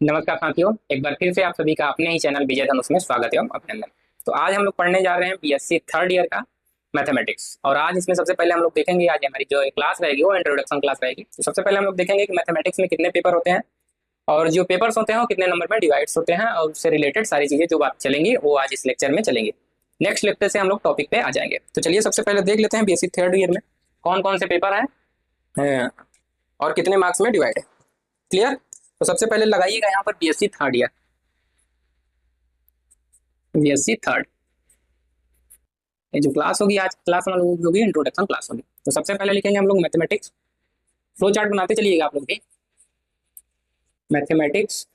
नमस्कार साथियों, एक बार फिर से आप सभी का अपने ही चैनल विजय धनुष में स्वागत एवं अभिनंदन। तो आज हम लोग पढ़ने जा रहे हैं बीएससी थर्ड ईयर का मैथमेटिक्स। और आज इसमें सबसे पहले हम लोग देखेंगे, आज हमारी जो क्लास रहेगी वो इंट्रोडक्शन क्लास रहेगी। तो सबसे पहले हम लोग देखेंगे कि मैथमेटिक्स में कितने पेपर होते हैं और जो पेपर्स होते हैं वो कितने नंबर में डिवाइड्स होते हैं, और उससे रिलेटेड सारी चीजें जो बात चलेंगी वो आज इस लेक्चर में चलेंगी। नेक्स्ट लेक्चर से हम लोग टॉपिक पे आ जाएंगे। तो चलिए सबसे पहले देख लेते हैं बीएससी थर्ड ईयर में कौन कौन से पेपर हैं और कितने मार्क्स में डिवाइड है। क्लियर? तो सबसे पहले लगाइएगा यहाँ पर BSc third year, BSc third. ये जो क्लास होगी आज क्लास हम लोग होगी इंट्रोडक्शन क्लास होगी। तो सबसे पहले लिखेंगे हम लोग मैथमेटिक्स। फ्लो चार्ट बनाते चलिएगा आप लोग भी। मैथमेटिक्स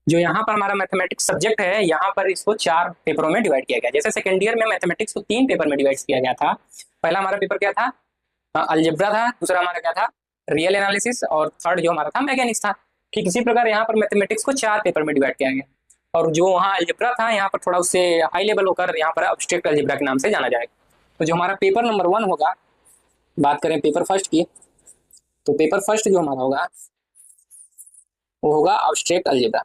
जो यहाँ पर हमारा मैथमेटिक्स सब्जेक्ट है, यहाँ पर इसको 4 पेपरों में डिवाइड किया गया। जैसे सेकेंड ईयर में मैथमेटिक्स को 3 पेपर में डिवाइड किया गया था। पहला हमारा पेपर क्या था? अलजेब्रा था। दूसरा हमारा क्या था? Real analysis. और थर्ड जो हमारा था मैकेनिक्स था। ठीक इसी प्रकार यहाँ पर मैथमेटिक्स को 4 पेपर में डिवाइड किया गया। और जो वहाँ अलजेब्रा था यहाँ पर थोड़ा उससे हाई लेवल होकर यहाँ पर अब्स्ट्रैक्ट अलजेब्रा के नाम से जाना जाएगा। तो जो हमारा पेपर नंबर 1 होगा, बात करें पेपर फर्स्ट की, तो पेपर फर्स्ट जो हमारा होगा वो होगा अब्स्ट्रैक्ट अलजेब्रा।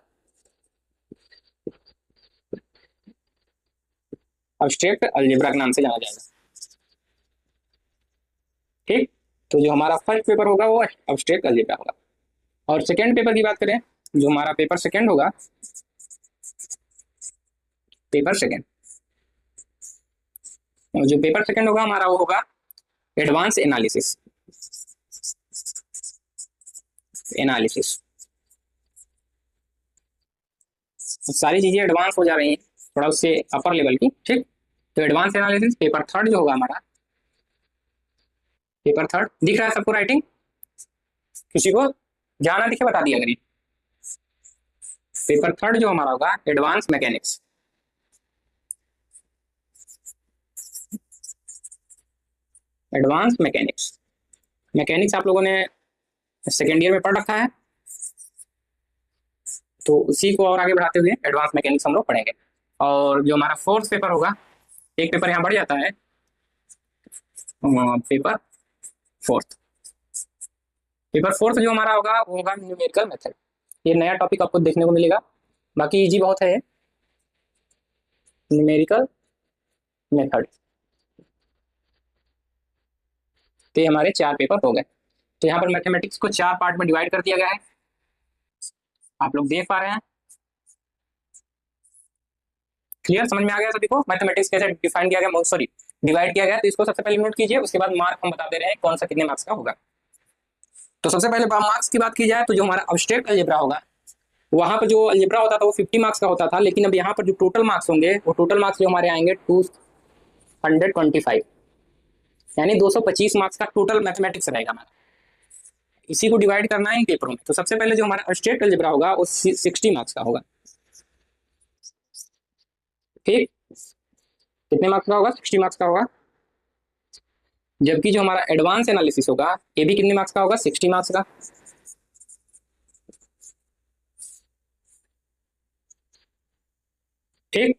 अब्स्ट्रैक्ट अलजेब्रा के नाम से जाना जाएगा। ठीक, तो जो हमारा फर्स्ट पेपर होगा वो अब्स्ट्रैक्ट अलजेब्रा होगा। और सेकेंड पेपर की बात करें, जो हमारा पेपर सेकेंड होगा, पेपर सेकेंड, जो पेपर सेकेंड होगा हमारा वो होगा एडवांस एनालिसिस। एनालिसिस सारी चीजें एडवांस हो जा रही हैं थोड़ा उससे अपर लेवल की। ठीक, तो एडवांस एनालिसिस पेपर थर्ड जो होगा हमारा, पेपर थर्ड दिख रहा है सबको राइटिंग? किसी को जाना दिखे बता दिया करिए। पेपर थर्ड जो हमारा होगा advance mechanics. Advance mechanics, mechanics आप लोगों ने सेकेंड ईयर में पढ़ रखा है, तो उसी को और आगे बढ़ाते हुए एडवांस मैकेनिक्स हम लोग पढ़ेंगे। और जो हमारा फोर्थ पेपर होगा, एक पेपर यहाँ बढ़ जाता है, पेपर फोर्थ। पेपर फोर्थ जो हमारा होगा वो होगा न्यूमेरिकल मेथड। ये नया टॉपिक आपको देखने को मिलेगा, बाकी इजी बहुत है। न्यूमेरिकल मेथड, तो ये हमारे 4 पेपर हो गए। तो यहाँ पर मैथमेटिक्स को 4 पार्ट में डिवाइड कर दिया गया है, आप लोग देख पा रहे हैं। क्लियर, समझ में आ गया सभी को मैथमेटिक्स कैसे डिफाइन किया गया, सॉरी डिवाइड किया गया? तो इसको सबसे पहले नोट कीजिए, उसके बाद मार्क हम बता दे रहे हैं कौन सा कितने मार्क्स का होगा। तो सबसे पहले मार्क्स की बात की जाए तो जो हमारा अब्स्ट्रैक्ट अलजेब्रा होगा, वहां पर जो अलजेब्रा होता था वो 50 मार्क्स का होता था, लेकिन अब यहाँ पर जो टोटल मार्क्स होंगे वो टोटल मार्क्स जो हमारे आएंगे 225, यानी 225 मार्क्स का टोटल मैथमेटिक्स रहेगा हमारा। इसी को डिवाइड करना है पेपरों में। तो सबसे पहले जो हमारा अब्स्ट्रैक्ट अलजेब्रा होगा वो 60 मार्क्स का होगा। ठीक, कितने मार्क्स का होगा? 60 मार्क्स का होगा। जबकि जो हमारा एडवांस एनालिसिस होगा ये भी कितने मार्क्स का होगा? 60 मार्क्स का। ठीक,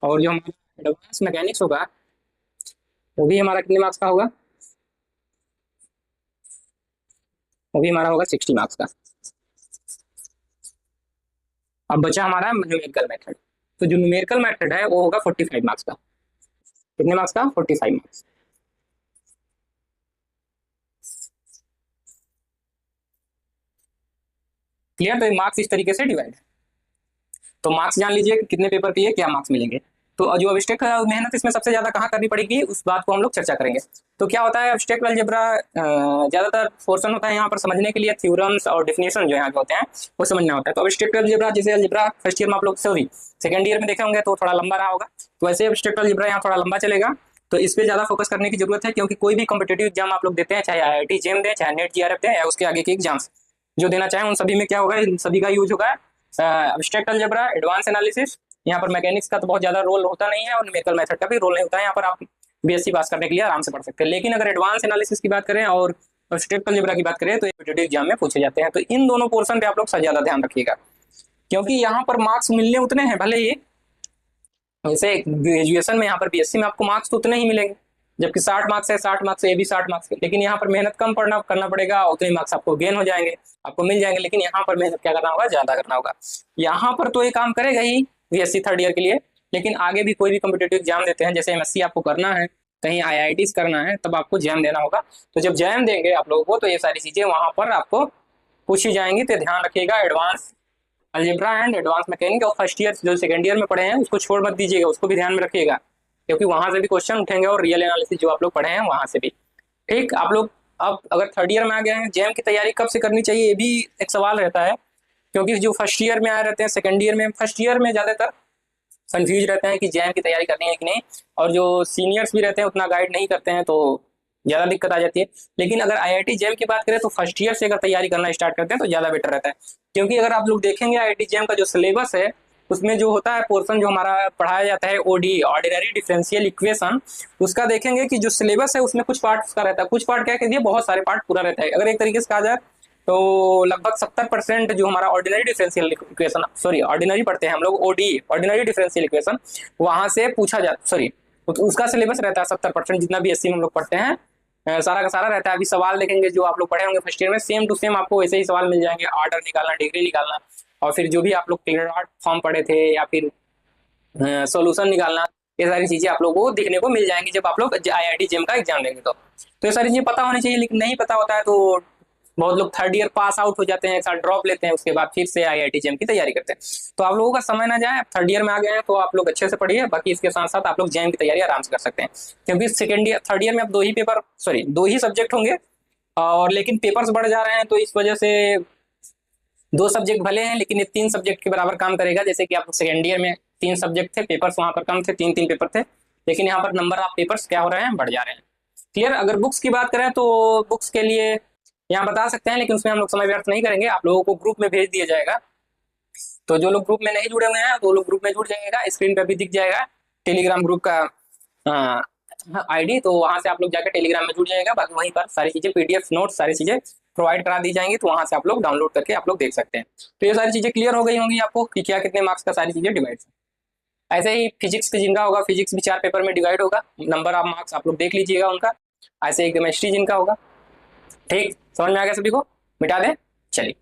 और जो हमारा एडवांस मैकेनिक्स होगा वो भी हमारा कितने मार्क्स का होगा? वो भी हमारा होगा 60 मार्क्स का। अब बचा हमारा न्यूमेरिकल मेथड। तो जो न्यूमेरिकल मेथड है वो होगा 45 मार्क्स का। कितने मार्क्स का? 45 मार्क्स। क्लियर? तो मार्क्स इस तरीके से डिवाइड है। तो मार्क्स जान लीजिए कि कितने पेपर के लिए क्या मार्क्स मिलेंगे। तो जो अब्स्ट्रैक्ट मेहनत इसमें सबसे ज्यादा कहाँ करनी पड़ेगी उस बात को हम लोग चर्चा करेंगे। तो क्या होता है अब्स्ट्रैक्ट अलजेब्रा, ज्यादातर पोर्शन होता है यहाँ पर समझने के लिए थ्योरम्स और डेफिनेशन जो यहाँ के होते हैं वो समझना होता है। तो अब्स्ट्रैक्ट अलजेब्रा, जैसे अलजेब्रा फर्स्ट ईयर में आप लोग सॉरी सेकंड ईयर में देखे होंगे तो थोड़ा लंबा रहा होगा, तो वैसे अब्स्ट्रैक्ट अलजेब्रा यहाँ थोड़ा लंबा चलेगा। तो इस पर ज्यादा फोकस करने की जरूरत है, क्योंकि कोई भी कॉम्पिटेटिव एग्जाम आप लोग देते हैं, चाहे IIT जेम दें, चाहे नेट जीआरएफ दें, या उसके आगे के एग्जाम्स जो देना चाहें, उन सभी में क्या होगा, इन सभी का यूज होगा अब्स्ट्रैक्ट अलजेब्रा, एडवांस एनालिसिस। यहाँ पर मैकेनिक्स का तो बहुत ज्यादा रोल होता नहीं है और न्यूमेरिकल मेथड का भी रोल नहीं होता है। यहाँ पर आप बीएससी पास करने के लिए आराम से पढ़ सकते हैं। लेकिन अगर एडवांस एनालिसिस की बात करें और अब्स्ट्रैक्ट अलजेब्रा की बात करें तो ये एग्जाम में पूछे जाते हैं। तो इन दोनों पोर्शन पे आप लोग ज्यादा ध्यान रखिएगा, क्योंकि यहाँ पर मार्क्स मिलने उतने हैं, भले ही जैसे ग्रेजुएशन में यहाँ पर बीएससी में आपको मार्क्स तो उतने ही मिलेंगे, जबकि 60 मार्क्स है, 60 मार्क्स है, ये भी 60 मार्क्स है, लेकिन यहाँ पर मेहनत कम करना पड़ेगा, उतने मार्क्स आपको गेन हो जाएंगे, आपको मिल जाएंगे। लेकिन यहाँ पर मेहनत क्या करना होगा, ज्यादा करना होगा। यहाँ पर तो ये काम करेगा ही बीएससी थर्ड ईयर के लिए, लेकिन आगे भी कोई भी कॉम्पिटेटिव एग्जाम देते हैं, जैसे एमएससी आपको करना है, कहीं आईआईटीज करना है, तब आपको जैम देना होगा। तो जब जैम देंगे आप लोगों को, तो ये सारी चीजें वहां पर आपको पूछी जाएंगी। तो ध्यान रखिएगा, advance algebra and advance mechanic और फर्स्ट ईयर जो सेकंड ईयर में पढ़े हैं उसको छोड़ मत दीजिएगा, उसको भी ध्यान में रखिएगा, क्योंकि वहां से भी क्वेश्चन उठेंगे और रियल एनालिसिस जो आप लोग पढ़े हैं वहां से भी। ठीक, आप लोग अब अगर थर्ड ईयर में आ गए हैं, जैम की तैयारी कब से करनी चाहिए, ये भी एक सवाल रहता है, क्योंकि जो फर्स्ट ईयर में आए रहते हैं, सेकंड ईयर में, फर्स्ट ईयर में ज्यादातर कंफ्यूज रहते हैं कि जैम की तैयारी करनी है कि नहीं, और जो सीनियर्स भी रहते हैं उतना गाइड नहीं करते हैं, तो ज़्यादा दिक्कत आ जाती है। लेकिन अगर आईआईटी जैम की बात करें तो फर्स्ट ईयर से अगर तैयारी करना स्टार्ट करते हैं तो ज़्यादा बेटर रहता है, क्योंकि अगर आप लोग देखेंगे आईआईटी जैम का जो सिलेबस है, उसमें जो होता है पोर्शन जो हमारा पढ़ाया जाता है ओडी, ऑर्डिनरी डिफरेंशियल इक्वेशन, उसका देखेंगे कि जो सिलेबस है उसमें कुछ पार्ट उसका रहता है, कुछ पार्ट क्या कह दिए, बहुत सारे पार्ट पूरा रहता है। अगर एक तरीके से कहा जाए तो लगभग 70% जो हमारा ordinary differential equation, sorry ordinary पढ़ते हैं हम लोग, ओडी ऑर्डिनरी डिफरेंशियल इक्वेशन, वहां से पूछा जाता, सॉरी उसका सिलेबस रहता है 70%, जितना भी एससी में हम लोग पढ़ते हैं सारा का सारा रहता है। अभी सवाल देखेंगे जो आप लोग पढ़े होंगे फर्स्ट ईयर में, सेम टू सेम आपको वैसे ही सवाल मिल जाएंगे, ऑर्डर निकालना, डिग्री निकालना, और फिर जो भी आप लोग क्लियर आर्ट फॉर्म पढ़े थे या फिर सॉल्यूशन निकालना, ये सारी चीजें आप लोगों को दिखने को मिल जाएंगी जब आप लोग आईआईटी जेम का एग्जाम देंगे। तो ये सारी चीजें पता होनी चाहिए, लेकिन नहीं पता होता है तो बहुत लोग थर्ड ईयर पास आउट हो जाते हैं, एक साल ड्रॉप लेते हैं, उसके बाद फिर से आईआईटी जेम की तैयारी करते हैं। तो आप लोगों का समय ना जाए, थर्ड ईयर में आ गए हैं तो आप लोग अच्छे से पढ़िए, बाकी इसके साथ साथ आप लोग जेम की तैयारी आराम से कर सकते हैं, क्योंकि सेकेंड ईयर थर्ड ईयर में अब दो ही सब्जेक्ट होंगे, और लेकिन पेपर्स बढ़ जा रहे हैं, तो इस वजह से 2 सब्जेक्ट भले हैं लेकिन ये 3 सब्जेक्ट के बराबर काम करेगा। जैसे कि आप सेकेंड ईयर में 3 सब्जेक्ट थे, पेपर्स वहां पर कम थे, 3 3 पेपर थे, लेकिन यहाँ पर नंबर ऑफ पेपर्स क्या हो रहे हैं, बढ़ जा रहे हैं। क्लियर। अगर बुक्स की बात करें तो बुक्स के लिए यहाँ बता सकते हैं, लेकिन उसमें हम लोग समय व्यर्थ नहीं करेंगे, आप लोगों को ग्रुप में भेज दिया जाएगा। तो जो लोग ग्रुप में नहीं जुड़े हुए हैं वो लोग ग्रुप में जुड़ जाएगा, स्क्रीन पर भी दिख जाएगा टेलीग्राम ग्रुप का आईडी, तो वहां से आप लोग जाकर टेलीग्राम में जुड़ जाएगा। बाकी वहीं पर सारी चीजें पीडीएफ नोट्स सारी चीजें प्रोवाइड करा दी जाएंगी, तो वहां से आप लोग डाउनलोड करके आप लोग देख सकते हैं। तो ये सारी चीजें क्लियर हो गई होंगी आपको कि क्या कितने मार्क्स का सारी चीजें डिवाइड है। ऐसे ही फिजिक्स की जिनका होगा, फिजिक्स भी 4 पेपर में डिवाइड होगा, नंबर ऑफ मार्क्स आप लोग देख लीजिएगा उनका। ऐसे ही केमिस्ट्री जिनका होगा। ठीक, समझ में आ गया सभी को, मिटा दें, चलिए।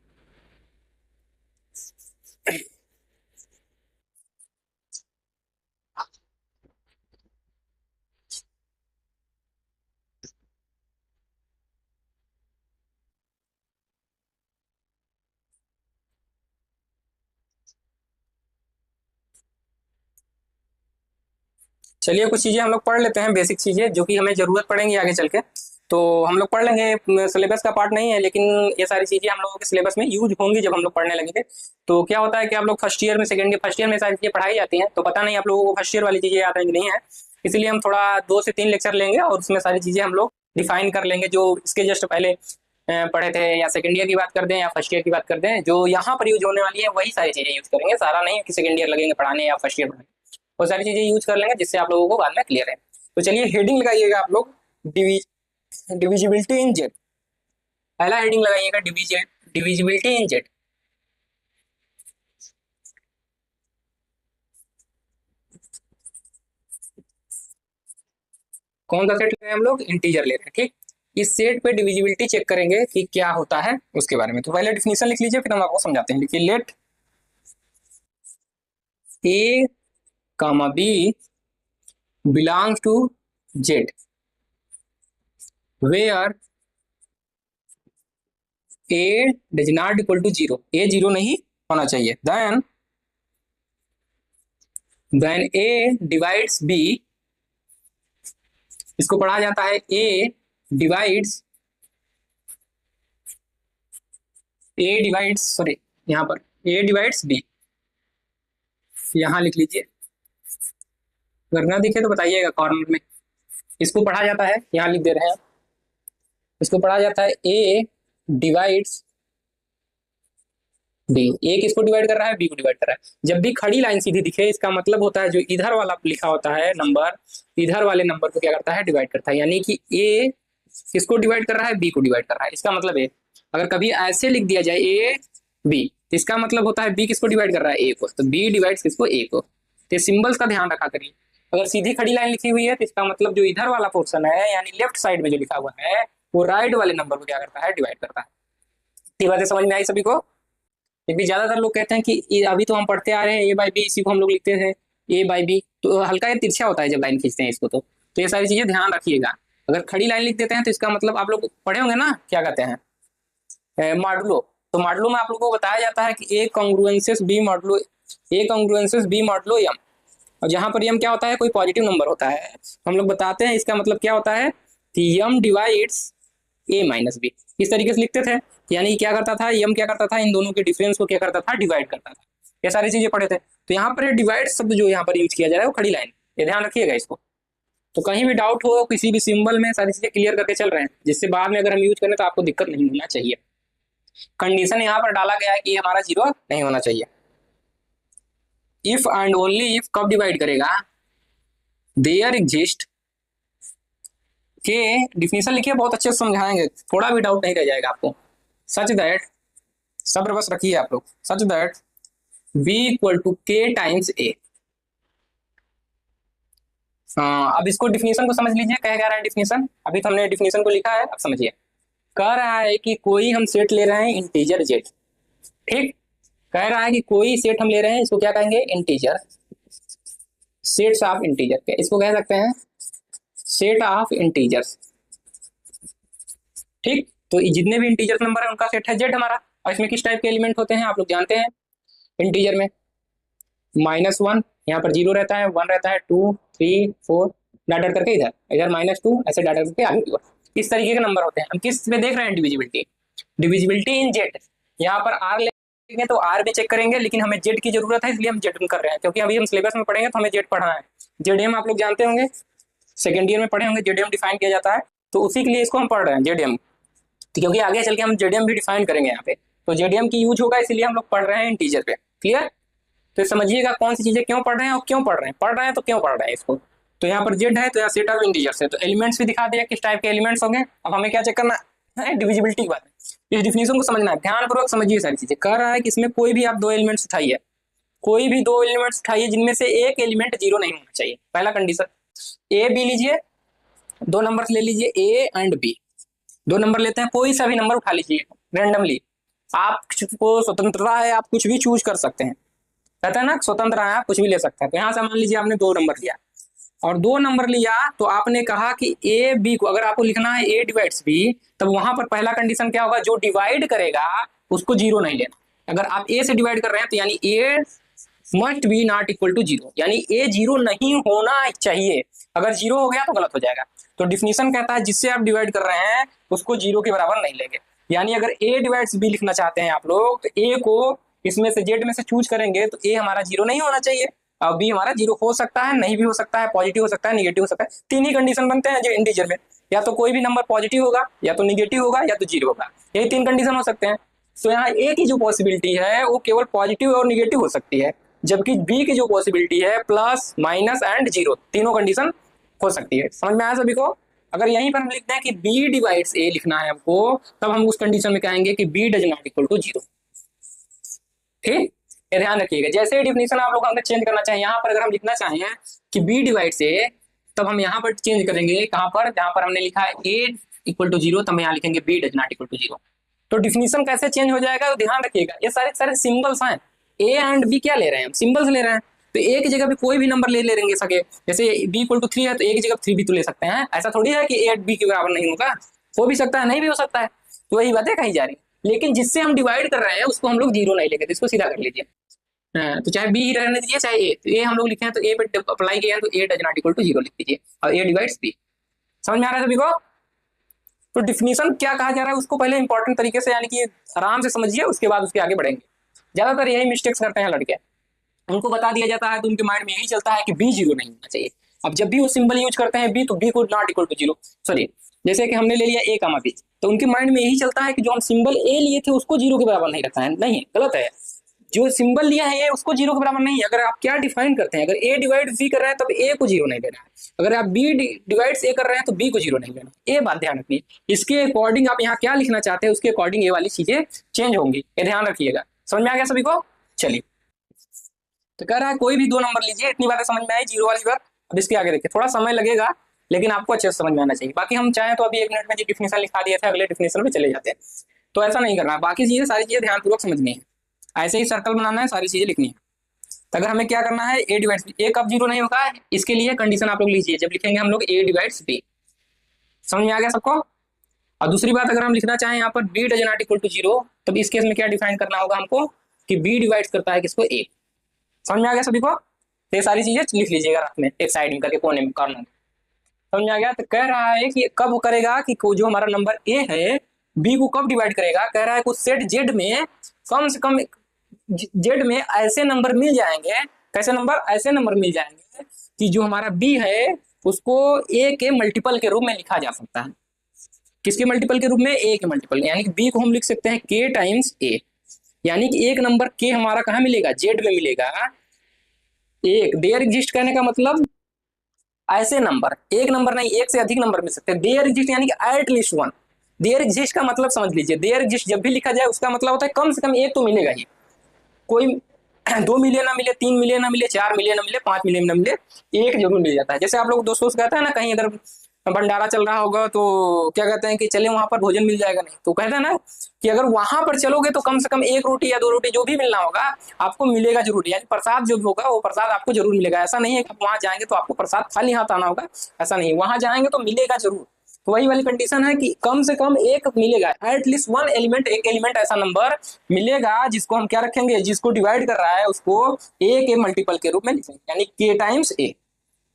चलिए कुछ चीजें हम लोग पढ़ लेते हैं, बेसिक चीजें जो कि हमें जरूरत पड़ेंगी आगे चल के, तो हम लोग पढ़ लेंगे। सिलेबस का पार्ट नहीं है, लेकिन ये सारी चीजें हम लोगों के सिलेबस में यूज होंगी जब हम लोग पढ़ने लगेंगे। तो क्या होता है कि आप लोग फर्स्ट ईयर में, सेकंड ईयर, फर्स्ट ईयर में सारी चीजें पढ़ाई जाती हैं, तो पता नहीं आप लोगों को फर्स्ट ईयर वाली चीजें याद है कि नहीं है, इसलिए हम थोड़ा 2 से 3 लेक्चर लेंगे और उसमें सारी चीजें हम लोग डिफाइन कर लेंगे, जो इसके जस्ट पहले पढ़े थे, या सेकंड ईयर की बात कर दें या फर्स्ट ईयर की बात कर दें, जो यहाँ पर यूज होने वाली है वही सारी चीजें यूज करेंगे। सारा नहीं कि सेकंड ईयर लगेंगे पढ़ाने या फर्स्ट ईयर पढ़ाने, वो सारी चीजें यूज कर लेंगे जिससे आप लोगों को बाद में क्लियर है। तो चलिए हेडिंग लगाइएगा आप लोग, डिविजिबिलिटी इन जेड। पहला हेडिंग लगाइएगा डिविजिबिलिटी इन जेड। कौन सा सेट ले रहे हैं हम लोग, इंटीजर ले रहे हैं। ठीक, इस सेट पे डिविजिबिलिटी चेक करेंगे कि क्या होता है उसके बारे में। तो पहले डिफिनीशन लिख लीजिए, फिर हम आपको समझाते हैं। लिखिए, let A comma B belongs to Z where A does not equal to 0, A 0 नहीं होना चाहिए। देन ए डिवाइड्स बी, इसको पढ़ा जाता है ए डिवाइड्स सॉरी यहाँ पर ए डिवाइड्स बी, यहाँ लिख लीजिए, अगर ना दिखे तो बताइएगा कॉर्नर में। इसको पढ़ा जाता है, यहाँ लिख दे रहे हैं, इसको पढ़ा जाता है ए डिवाइड्स बी। ए किसको डिवाइड कर रहा है, बी को डिवाइड कर रहा है। जब भी खड़ी लाइन सीधी दिखे, इसका मतलब होता है जो इधर वाला लिखा होता है नंबर, इधर वाले नंबर को क्या करता है, डिवाइड करता है। यानी कि ए किसको डिवाइड कर रहा है, बी को डिवाइड कर रहा है। इसका मतलब है अगर कभी ऐसे लिख दिया जाए ए बी, तो इसका मतलब होता है बी किसको डिवाइड कर रहा है, ए को, तो बी डिवाइड्स किसको, ए को। तो सिंबल्स का ध्यान रखा करिए, अगर सीधी खड़ी लाइन लिखी हुई है तो इसका मतलब जो इधर वाला पोर्शन है यानी लेफ्ट साइड में जो लिखा हुआ है वो राइट वाले नंबर को क्या करता है, डिवाइड करता है। ये बातें समझ में आई सभी को? क्योंकि ज्यादातर लोग कहते हैं कि अभी तो हम पढ़ते आ रहे हैं ए बाई बी, इसी को हम लोग लिखते थे ए बाई बी, तो हल्का ये तिरछा होता है जब लाइन खींचते हैं इसको। तो ये सारी चीजें ध्यान रखिएगा। अगर खड़ी लाइन लिख देते हैं तो इसका मतलब आप लोग पढ़े होंगे ना, क्या कहते हैं, मॉडुलो। तो मॉडुलो में आप लोगों को बताया जाता है कि ए कॉन्ग्रुएंसेस बी मॉडुलो, ए कॉन्ग्रुएंसेस बी मॉडुलो एम। और जहां पर एम क्या होता है, कोई पॉजिटिव नंबर होता है, हम लोग बताते हैं इसका मतलब क्या होता है कि एम डिवाइड्स ए माइनस बी। इस तरीके से लिखते थे, यानी क्या करता था, एम क्या करता था, इन दोनों के डिफरेंस को क्या करता था, डिवाइड करता था। ये सारी चीजें पढ़े थे। तो यहाँ पर डिवाइड शब्द जो यहाँ पर यूज किया जा रहा है वो खड़ी लाइन, ये ध्यान रखिएगा इसको। तो कहीं भी डाउट हो किसी भी सिंबल में, सारी चीजें क्लियर करके चल रहे हैं, जिससे बाद में अगर हम यूज करें तो आपको दिक्कत नहीं होना चाहिए। कंडीशन यहाँ पर डाला गया है कि हमारा जीरो नहीं होना चाहिए। इफ एंड ओनली इफ कब डिवाइड करेगा, देयर एग्जिस्ट के डिफिनेशन लिखिए, बहुत अच्छे से समझाएंगे, थोड़ा भी डाउट नहीं रह जाएगा आपको। सच दैट, सब्र बस रखिए आप लोग, such that B equal to के टाइम्स ए। अब इसको डिफिनेशन को समझ लीजिए, कह रहा है डिफिनेशन, अभी तो हमने डिफिनेशन को लिखा है, अब समझिए। कह रहा है कि कोई हम सेट ले रहे हैं इंटीजर जेड, ठीक, कह रहा है कि कोई सेट हम ले रहे हैं, इसको क्या कहेंगे, इंटीजर, सेट्स ऑफ इंटीजर के, इसको कह सकते हैं सेट ऑफ इंटीजर्स, ठीक। तो जितने भी इंटीजर नंबर है उनका सेट है जेड हमारा। और इसमें किस टाइप के एलिमेंट होते हैं आप लोग जानते हैं, इंटीजर में -1, यहाँ पर 0 रहता है, 1 रहता है, 2 3 4 डाटा करके इधर इधर -2 ऐसे डाटा करके आगे की ओर, इस तरीके के नंबर होते हैं। हम किस में देख रहे हैं, डिविजिबिलिटी, डिविजिबिलिटी इन जेड। यहाँ पर आर लेंगे तो आर में चेक करेंगे, लेकिन हमें जेड की जरूरत है इसलिए हम जेड कर रहे हैं, क्योंकि अभी हम सिलेबस में पढ़ेंगे तो हमें जेड पढ़ना है। जेडएम आप लोग जानते होंगे, सेकेंड ईयर में पढ़े होंगे, जेडएम डिफाइन किया जाता है, तो उसी के लिए इसको हम पढ़ रहे हैं जेडएम, क्योंकि आगे चल के हम जेडएम भी डिफाइन करेंगे यहाँ पे, तो जेडएम की यूज होगा, इसलिए हम लोग पढ़ रहे हैं इंटीजर पे। क्लियर? तो समझिएगा कौन सी चीजें क्यों पढ़ रहे हैं और क्यों पढ़ रहे हैं, पढ़ रहे हैं तो क्यों पढ़ रहे हैं इसको। तो यहाँ पर जेड है तो यहाँ सेट ऑफ इंटीजर्स है, तो एलिमेंट्स भी दिखा दिया किस टाइप के एलिमेंट्स होंगे। अब हमें क्या चेक करना है, डिविजिबिलिटी की बात है। इस डिफिनेशन को समझना है, ध्यानपूर्वक समझिए सारी चीजें। कह रहा है कि इसमें कोई भी आप दो एलिमेंट्स उठाइए, कोई भी दो एलिमेंट्स उठाइए जिनमें से एक एलिमेंट जीरो नहीं होना चाहिए, पहला कंडीशन। ए बी लीजिए, दो नंबर ले लीजिए ए एंड बी, दो नंबर लेते हैं, कोई सा भी नंबर उठा लीजिए रैंडमली, आपको स्वतंत्रता है, आप कुछ भी चूज कर सकते हैं, कहते हैं ना स्वतंत्र है, आप कुछ भी ले सकते हैं। तो यहाँ से मान लीजिए आपने दो नंबर लिया, और दो नंबर लिया तो आपने कहा कि ए बी को अगर आपको लिखना है ए डिवाइड्स बी, तब वहां पर पहला कंडीशन क्या होगा, जो डिवाइड करेगा उसको जीरो नहीं लेना। अगर आप ए से डिवाइड कर रहे हैं तो यानी a must b not equal to zero, यानी ए जीरो नहीं होना चाहिए, अगर जीरो हो गया तो गलत हो जाएगा। तो डिफिनीशन कहता है जिससे आप डिवाइड कर रहे हैं उसको जीरो के बराबर नहीं लेंगे, यानी अगर ए डिवाइड्स बी लिखना चाहते हैं आप लोग, तो ए को इसमें से जेड में से चूज करेंगे तो ए हमारा जीरो नहीं होना चाहिए, और बी हमारा जीरो हो सकता है, नहीं भी हो सकता है, पॉजिटिव हो सकता है, निगेटिव हो सकता है। तीन ही कंडीशन बनते हैं जो इंटीजर में, या तो कोई भी नंबर पॉजिटिव होगा, या तो निगेटिव होगा, या तो जीरो होगा, यही तीन कंडीशन हो सकते हैं। तो यहाँ ए की जो पॉसिबिलिटी है वो केवल पॉजिटिव और निगेटिव हो सकती है, जबकि बी की जो पॉसिबिलिटी है प्लस माइनस एंड जीरो, तीनों कंडीशन हो सकती है। समझ में आया सभी को? अगर यहीं पर हम लिखते हैं कि बी डिवाइड्स ए लिखना है हमको, तब हम उस कंडीशन में कहेंगे कि B does not equal to zero, ठीक। ये ध्यान रखिएगा, जैसे डिफिनेशन आप लोग अगर चेंज करना चाहें, यहाँ पर अगर हम लिखना चाहें कि बी डिवाइड्स ए, तब हम यहाँ पर चेंज करेंगे, कहाँ पर, जहाँ पर हमने लिखा है ए इक्वल टू जीरो, तब यहाँ लिखेंगे B does not equal to zero. तो डिफिनेशन कैसे चेंज हो जाएगा तो ध्यान रखिएगा, ये सारे सारे सिंबल्स हैं, ए एंड बी क्या ले रहे हैं, हम सिंबल्स ले रहे हैं, तो ए की जगह पे कोई भी नंबर ले लेंगे सके, जैसे बी इक्वल टू 3 है तो ए की जगह 3 भी तो ले सकते हैं, ऐसा थोड़ी है कि ए बी के बराबर नहीं होगा, हो भी सकता है, नहीं भी हो सकता है, तो वही बातें कही जा रही। लेकिन जिससे हम डिवाइड कर रहे हैं उसको हम लोग जीरो नहीं लेंगे, तो इसको सीधा कर लीजिए। तो चाहे बी ही रहने दीजिए चाहे ए, तो ए हम लोग लिखे हैं तो ए पे अप्लाई किया है तो a does not equal to zero लिख दीजिए, और ए डिवाइड्स बी। समझ में आ रहा है सभी को? तो डिफिनीशन क्या कहा जा रहा है उसको पहले इंपॉर्टेंट तरीके से यानी कि आराम से समझिए, उसके बाद उसके आगे बढ़ेंगे। ज्यादातर यही मिस्टेक्स करते हैं लड़के, उनको बता दिया जाता है तो उनके माइंड में यही चलता है कि बी जीरो नहीं होना चाहिए। अब जब भी वो सिंबल यूज करते हैं बी, तो बी को not equal to zero, sorry जैसे कि हमने ले लिया ए कामा बी, तो उनके माइंड में यही चलता है कि जो हम सिंबल ए लिए थे उसको जीरो के बराबर नहीं रखना है, नहीं, गलत है। जो सिंबल लिया है ए उसको जीरो के बराबर नहीं है। अगर आप क्या डिफाइन करते हैं, अगर ए डिवाइड बी कर रहे हैं तब ए को जीरो नहीं लेना है, अगर आप बी डिवाइड्स ए कर रहे हैं तो बी को जीरो नहीं लेना, ये बात ध्यान रखिए। इसके अकॉर्डिंग आप यहाँ क्या लिखना चाहते हैं उसके अकॉर्डिंग ये वाली चीजें चेंज होंगी, ये ध्यान रखिएगा। समझ में आ गया सभी को? चलिए, तो कह रहा है कोई भी दो नंबर लीजिए, इतनी बातें समझ में आई, जीरो वाली बात अब इसके आगे देखिए, थोड़ा समय लगेगा लेकिन आपको अच्छे से समझ में आना चाहिए। बाकी हम चाहें तो अभी 1 मिनट में जो डिफिनेशन लिखा दिए थे अगले डिफिनेशन पे चले जाते हैं। तो ऐसा नहीं करना, बाकी चीजें सारी चीजें ध्यानपूर्वक समझनी है, ऐसे ही सर्कल बनाना है, सारी चीजें लिखनी है। तो अगर हमें क्या करना है, ए डिवाइड्स बी, ए कब जीरो नहीं होगा, इसके लिए कंडीशन आप लोग लीजिए जब लिखेंगे हम लोग ए डिवाइड्स बी। समझ में आ गया सबको। और दूसरी बात, अगर हम लिखना चाहें यहाँ पर B does not equal to zero, तब इस केस में क्या डिफाइन करना होगा हमको कि बी डिवाइड करता है किसको, ए। समझ में आ गया सभी को। तो ये सारी चीजें लिख लीजिएगा रात में एक साइड में करके कोने में कॉर्नर। समझ में आ गया। तो कह रहा है कि कब करेगा कि जो हमारा नंबर ए है बी को कब डिवाइड करेगा, कह रहा है कुछ सेट जेड में कम से कम जेड में ऐसे नंबर मिल जाएंगे, कैसे नंबर, ऐसे नंबर मिल जाएंगे कि जो हमारा बी है उसको ए के मल्टीपल के रूप में लिखा जा सकता है। किसके मल्टीपल के रूप में, ए के मल्टीपल, यानी कि बी को हम लिख सकते हैं के टाइम्स ए, यानी कि एक नंबर के हमारा कहाँ मिलेगा, जेड में मिलेगा। एक देयर एग्जिस्ट कहने का मतलब ऐसे नंबर, एक नंबर नहीं एक से अधिक नंबर मिल सकते हैं। देयर एग्जिस्ट यानी कि at least one. There exist का मतलब समझ लीजिए, देयर एग्जिस्ट जब भी लिखा जाए उसका मतलब होता है कम से कम एक तो मिलेगा ही। कोई 2 मिले ना मिले, 3 मिले ना मिले, 4 मिले ना मिले, 5 मिले ना मिले, एक जरूर मिल जाता है। जैसे आप लोग दोस्तों से कहते हैं ना, कहीं अगर भंडारा चल रहा होगा तो क्या कहते हैं कि चले वहां पर भोजन मिल जाएगा, नहीं तो कहते हैं ना कि अगर वहां पर चलोगे तो कम से कम 1 रोटी या 2 रोटी जो भी मिलना होगा आपको मिलेगा जरूर, यानी प्रसाद जो भी होगा वो प्रसाद आपको जरूर मिलेगा। ऐसा नहीं है कि वहां जाएंगे तो आपको प्रसाद खाली हाथ आना होगा, ऐसा नहीं, वहां जाएंगे तो मिलेगा जरूर। तो वही वाली कंडीशन है कि कम से कम एक मिलेगा, एटलीस्ट वन एलिमेंट, एक एलिमेंट ऐसा नंबर मिलेगा जिसको हम क्या रखेंगे, जिसको डिवाइड कर रहा है उसको ए के मल्टीपल के रूप में लिखेंगे, यानी k times a,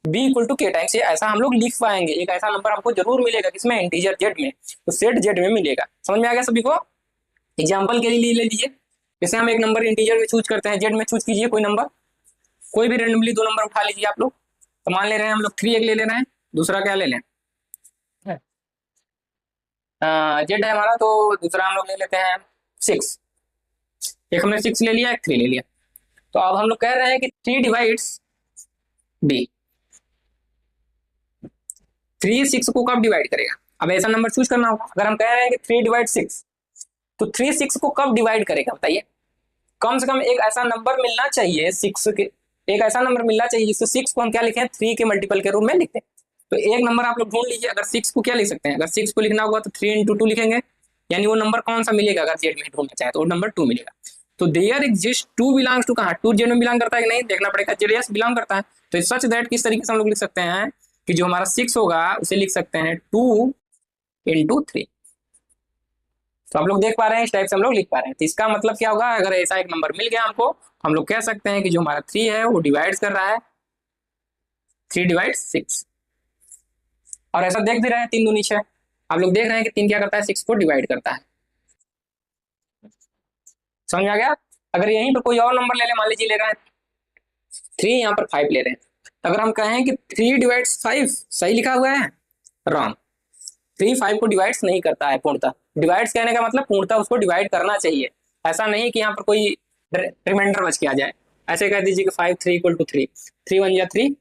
b equal to के टाइम्स ए, ऐसा हम लोग लिख पाएंगे। एक ऐसा नंबर हमको जरूर मिलेगा किसमें, इंटीजर जेड में, तो सेट जेड में मिलेगा। समझ में आ गया सभी को। एग्जाम्पल के लिए ले लीजिए, जैसे हम एक नंबर इंटीजर में चूज करते हैं, जेड में चूज कीजिए कोई नंबर, कोई भी रेंडमली 2 नंबर उठा लीजिए आप लोग। तो मान ले रहे हैं हम लोग 3 एक ले ले रहे हैं, दूसरा क्या ले लें, जेड है हमारा, तो दूसरा हम लोग ले लेते हैं 6। एक हमने 6 ले लिया, एक 3 ले लिया। तो अब हम लोग कह रहे हैं कि 3 डिवाइड्स बी, 3 6 को कब डिवाइड करेगा। अब ऐसा नंबर चूज करना होगा। अगर हम कह रहे हैं कि 3 डिवाइड 6, तो 3 6 को कब डिवाइड करेगा बताइए। कम से कम एक ऐसा नंबर मिलना चाहिए 6 के, एक ऐसा नंबर मिलना चाहिए जिससे 6 को हम क्या लिखें, 3 के मल्टीपल के रूप में लिखते हैं। तो एक नंबर आप लोग ढूंढ लीजिए, अगर 6 को क्या लिख सकते हैं, अगर 6 को लिखना होगा तो 3 इंटू 2 लिखेंगे, यानी वो नंबर कौन सा मिलेगा, अगर जेड में ढूंढना चाहे तो वो नंबर 2 मिलेगा। तो देयर एग्जिस्ट 2 बिलोंग्स टू, कहाँ 2 जेड में बिलोंग करता है कि नहीं देखना पड़ेगा, जेड यस बिलोंग करता है। तो सच दैट किस तरीके से हम लोग लिख सकते हैं कि जो हमारा 6 होगा उसे लिख सकते हैं 2 इंटू 3। तो आप लोग देख पा रहे हैं, इस टाइप से हम लोग लिख पा रहे हैं। तो इसका मतलब क्या होगा, अगर ऐसा एक नंबर मिल गया हमको, हम लोग कह सकते हैं कि जो हमारा 3 है वो डिवाइड कर रहा है 3 डिवाइड 6। और ऐसा देख भी रहे हैं 3 दूनी 6, आप लोग देख रहे हैं कि 3 क्या करता है, 6 को डिवाइड करता है। समझ में आ गया। अगर यहीं पर कोई और नंबर ले ले, मान लीजिए ले रहे हैं 3, यहाँ पर 5 ले रहे हैं, तो अगर हम कहें कि 3 डिवाइड 5, सही लिखा हुआ है, रॉन्ग। 3 5 को डिवाइड्स नहीं करता है पूर्णतः। डिवाइड्स कहने का मतलब पूर्णतः उसको डिवाइड करना चाहिए, ऐसा नहीं कि यहाँ पर कोई रिमाइंडर बच के आ जाए। ऐसे कह दीजिए कि 5 3 इक्वल टू 3, 3 1 जा 3,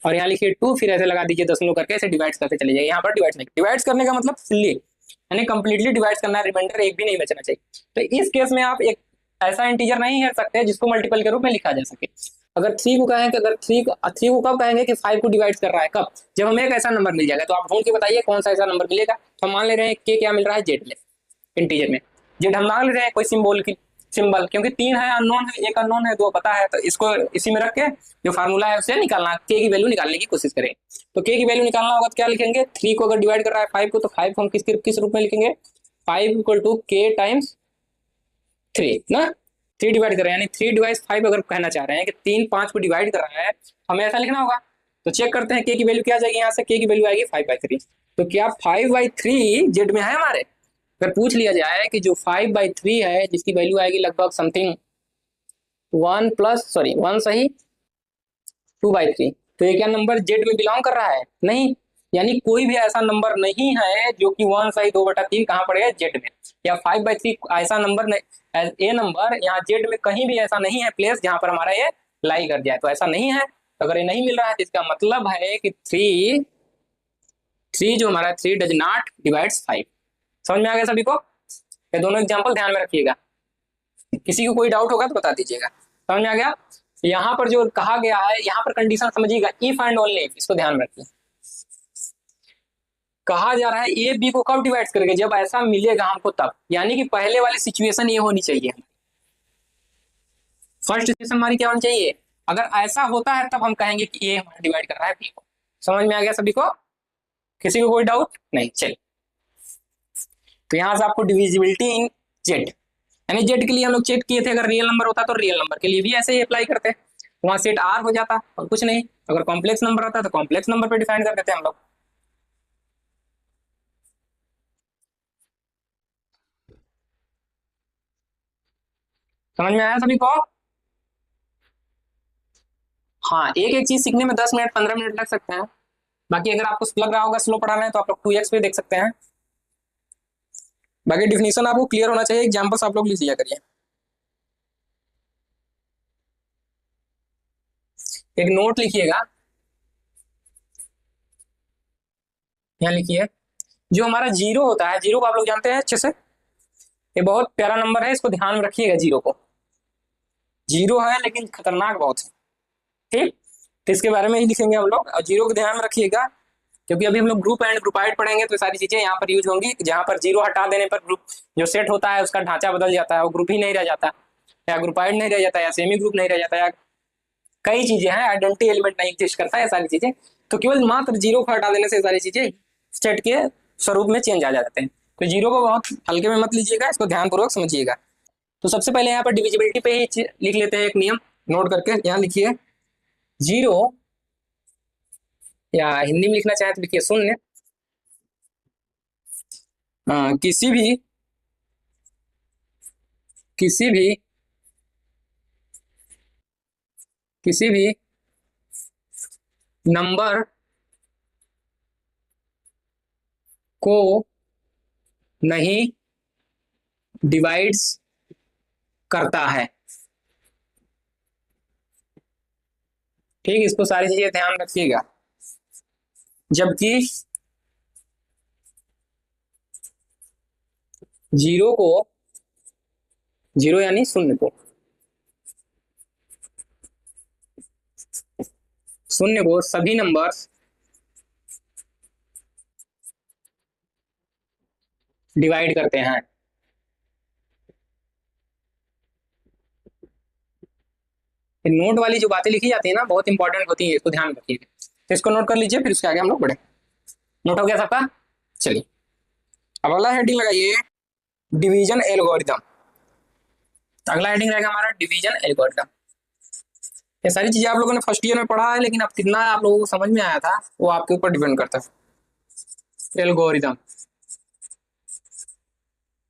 और यहाँ लिखिए 2, फिर ऐसे लगा दीजिए दशमलव करके, ऐसे डिवाइड्स करते चले जाइए। यहाँ पर डिवाइड्स नहीं, डिवाइड्स करने का मतलब फुल्ली यानी कंप्लीटली डिवाइड करना है, रिमाइंडर एक भी नहीं बचना चाहिए। तो इस केस में आप एक ऐसा इंटीजर नहीं कर सकते जिसको मल्टीपल के रूप में लिखा जा सके। अगर 3 को कहें कि अगर 3 को कब कहेंगे कि 5 को डिवाइड कर रहा है, कब, जब हमें एक ऐसा नंबर मिल जाएगा। तो आप ढूंढ के बताइए कौन सा ऐसा नंबर मिलेगा। तो हम मान ले रहे हैं के क्या मिल रहा है, जेड में, इंटीजर में जेड हम मान ले रहे हैं कोई सिंबल की सिंबल, क्योंकि 3 है अननोन है, एक अननोन है, 2 पता है, तो इसको इसी में रख के जो फार्मूला है उसे निकालना, के की वैल्यू निकालने की कोशिश करें। तो के की वैल्यू निकालना होगा तो क्या लिखेंगे, 3 को अगर डिवाइड कर रहा है 5 को, तो 5 को हम किस रूप में लिखेंगे, 5 इक्वल टू के टाइम्स 3 ना, 3 डिवाइड कर रहे हैं, यानी 3 डिवाइड 5 अगर कहना चाह रहे हैं कि 3 5 को डिवाइड कर रहा है, हमें ऐसा लिखना होगा। तो चेक करते हैं के की वैल्यू क्या आ जाएगी, यहाँ से के की वैल्यू आएगी 5/3। तो क्या 5/3 जेड में है हमारे। अगर पूछ लिया जाए कि जो 5/3 है जिसकी वैल्यू आएगी लगभग समथिंग 1 सही 2/3, तो ये क्या नंबर जेड में बिलोंग कर रहा है, नहीं, यानी कोई भी ऐसा नंबर नहीं है जो कि 1 सही 2/3 कहाँ पड़ेगा, जेड में, या 5/3 ऐसा नंबर नहीं, ये नंबर यहाँ जेड में कहीं भी ऐसा नहीं है प्लेस जहां पर हमारा ये लाई कर जाए, तो ऐसा नहीं है। तो अगर ये नहीं मिल रहा है तो इसका मतलब है कि 3 जो हमारा 3 डज नॉट डिवाइड्स 5। समझ में आ गया सभी को। ये दोनों एग्जाम्पल ध्यान में रखिएगा, किसी को कोई डाउट होगा तो बता दीजिएगा। समझ में आ गया। यहाँ पर जो कहा गया है, यहाँ पर कंडीशन समझिएगा, इफ एंड ओनली इफ, इसको ध्यान रखिए। कहा जा रहा है ए बी को कब डिवाइड करेगा, जब ऐसा मिलेगा हमको तब, यानी कि पहले वाली सिचुएशन ये होनी चाहिए। फर्स्ट सिचुएशन हमारी क्या होनी चाहिए, अगर ऐसा होता है तब हम कहेंगे कि ए हमारा डिवाइड कर रहा है बी को। समझ में आ गया सभी को, किसी को कोई डाउट नहीं? चलिए, तो यहां से आपको डिविजिबिलिटी इन जेड, यानी जेड के लिए हम लोग चेक किए थे, अगर रियल नंबर होता तो रियल नंबर के लिए भी ऐसे ही अप्लाई करते, तो वहां सेट आर हो जाता और कुछ नहीं। अगर कॉम्प्लेक्स नंबर आता तो कॉम्प्लेक्स नंबर पे डिफाइन कर देते हम लोग। समझ में आया सभी को? हाँ, एक एक चीज सीखने में 10 मिनट 15 मिनट लग सकते हैं। बाकी अगर आपको लग रहा होगा स्लो पढ़ा रहे हैं तो आप लोग 2x पे देख सकते हैं। बाकी डिफिनीशन आपको क्लियर होना चाहिए, एग्जाम्पल्स आप लोग लिख लिया करिए। एक नोट लिखिएगा, यहाँ लिखिए, जो हमारा जीरो होता है, जीरो को आप लोग जानते हैं अच्छे से, ये बहुत प्यारा नंबर है, इसको ध्यान में रखिएगा। जीरो को, जीरो है लेकिन खतरनाक बहुत है, ठीक? तो इसके बारे में ही लिखेंगे हम लोग, और जीरो को ध्यान में रखिएगा, क्योंकि अभी हम लोग ग्रुप एंड ग्रुपाइड पढ़ेंगे तो सारी चीजें यहाँ पर यूज होंगी। जहां पर जीरो हटा देने पर ग्रुप जो सेट होता है उसका ढांचा बदल जाता है, वो ग्रुप ही नहीं रह जाता, या ग्रुपाइड नहीं रह जाता, या सेमी ग्रुप नहीं रह जाता, या कई चीजें हैं, आइडेंटिटी एलिमेंट नहीं एग्जिस्ट करता है, सारी चीजें। तो केवल मात्र जीरो को हटा देने से सारी चीजें सेट के स्वरूप में चेंज आ जाते हैं। तो जीरो को बहुत हल्के में मत लीजिएगा, इसको ध्यानपूर्वक समझिएगा। तो सबसे पहले यहाँ पर डिविजिबिलिटी पे ही लिख लेते हैं एक नियम नोट करके। यहाँ लिखिए, जीरो, या हिंदी में लिखना चाहे तो लिखिए शून्य, किसी भी किसी भी किसी भी नंबर को नहीं डिवाइड्स करता है। ठीक, इसको सारी चीजें ध्यान रखिएगा। जबकि जीरो को, जीरो यानी शून्य को, शून्य को सभी नंबर्स डिवाइड करते हैं। नोट वाली जो बातें लिखी जाती है ना, बहुत इंपॉर्टेंट होती है, इसको ध्यान रखिएगा। तो इसको नोट कर लीजिए, फिर उसके आगे हम लोग बढ़े। नोट हो गया सबका? चलिए, अब अगला हेडिंग लगाइए, डिवीजन एल्गोरिथम। अगला हेडिंग रहेगा हमारा डिवीजन एल्गोरिथम। ये सारी चीजें आप लोगों ने फर्स्ट ईयर में पढ़ा है, लेकिन अब कितना आप लोगों को समझ में आया था वो आपके ऊपर डिपेंड करता है। एल्गोरिथम